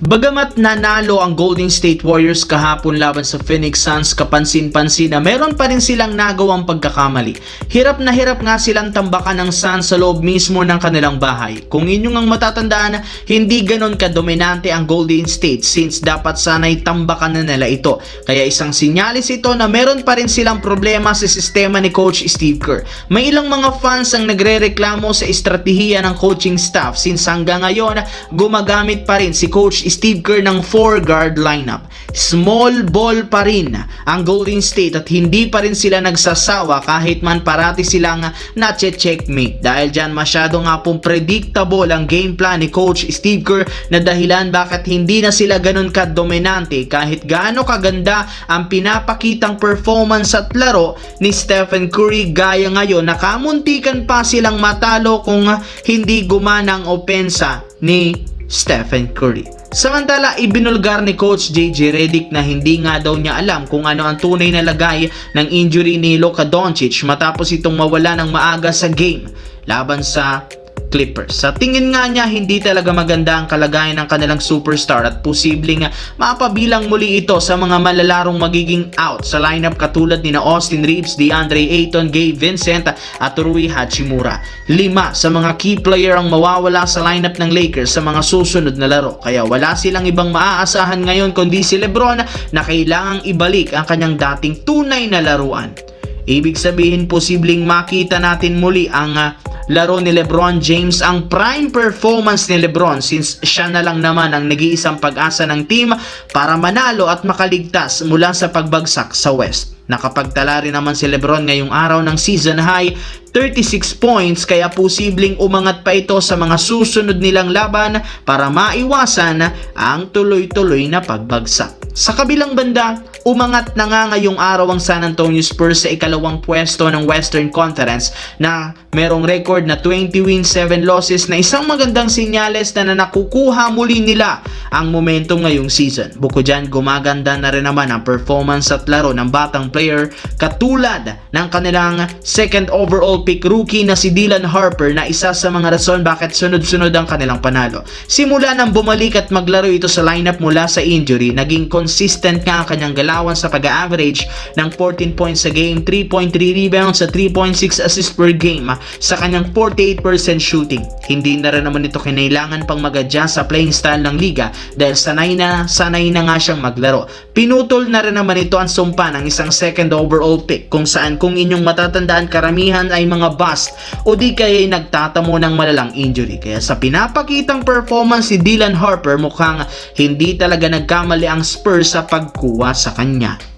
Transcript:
Bagamat nanalo ang Golden State Warriors kahapon laban sa Phoenix Suns, kapansin-pansin na meron pa rin silang nagawang pagkakamali. Hirap na hirap nga silang tambakan ng Suns sa loob mismo ng kanilang bahay. Kung inyong ang matatandaan, hindi ganon kadominante ang Golden State since dapat sana'y tambakan na nila ito. Kaya isang sinyalis ito na meron pa rin silang problema sa sistema ni Coach Steve Kerr. May ilang mga fans ang nagrereklamo sa estratehiya ng coaching staff since hanggang ngayon gumagamit pa rin si Coach Steve Kerr ng 4-guard lineup. Small ball pa rin ang Golden State at hindi pa rin sila nagsasawa kahit man parati silang na-checkmate. Dahil dyan masyado nga pong predictable ang game plan ni Coach Steve Kerr na dahilan bakit hindi na sila ganun ka-dominante kahit gaano kaganda ang pinapakitang performance at laro ni Stephen Curry. Gaya ngayon nakamuntikan pa silang matalo kung hindi gumana ang opensa ni Stephen Curry. Samantala, ibinulgar ni Coach JJ Redick na hindi nga daw niya alam kung ano ang tunay na lagay ng injury ni Luka Doncic matapos itong mawala ng maaga sa game laban sa Clippers. Sa tingin nga niya, hindi talaga maganda ang kalagayan ng kanilang superstar at posibleng mapabilang muli ito sa mga malalarong magiging out sa lineup katulad ni Austin Reeves, DeAndre Ayton, Gabe Vincent at Rui Hachimura. 5 sa mga key player ang mawawala sa lineup ng Lakers sa mga susunod na laro. Kaya wala silang ibang maaasahan ngayon kundi si LeBron na kailangang ibalik ang kanyang dating tunay na laruan. Ibig sabihin, posibleng makita natin muli ang laro ni LeBron James, ang prime performance ni LeBron since siya na lang naman ang nag-iisang pag-asa ng team para manalo at makaligtas mula sa pagbagsak sa West. Nakapagtala rin naman si LeBron ngayong araw ng season high 36 points kaya posibleng umangat pa ito sa mga susunod nilang laban para maiwasan ang tuloy-tuloy na pagbagsak. Sa kabilang banda, umangat na nga ngayong araw ang San Antonio Spurs sa ikalawang pwesto ng Western Conference na merong record na 20 wins, 7 losses na isang magandang sinyales na nakukuha muli nila ang momentum ngayong season. Bukod dyan, gumaganda na rin naman ang performance at laro ng batang player katulad ng kanilang second overall pick rookie na si Dylan Harper na isa sa mga rason bakit sunod-sunod ang kanilang panalo. Simula nang bumalik at maglaro ito sa lineup mula sa injury, naging consistent nga ang kanyang galawan sa pag-average ng 14 points sa game, 3.3 rebounds at 3.6 assists per game sa kanyang 48% shooting. Hindi na rin naman ito kinailangan pang mag-adjust sa playing style ng liga dahil sanay na nga siyang maglaro. Pinutol na rin naman ito ang sumpa ng isang second overall pick kung saan kung inyong matatandaan karamihan ay mga bust o di kaya ay nagtatamo ng malalang injury. Kaya sa pinapakitang performance si Dylan Harper mukhang hindi talaga nagkamali ang Spurs sa pagkuha sa kanya.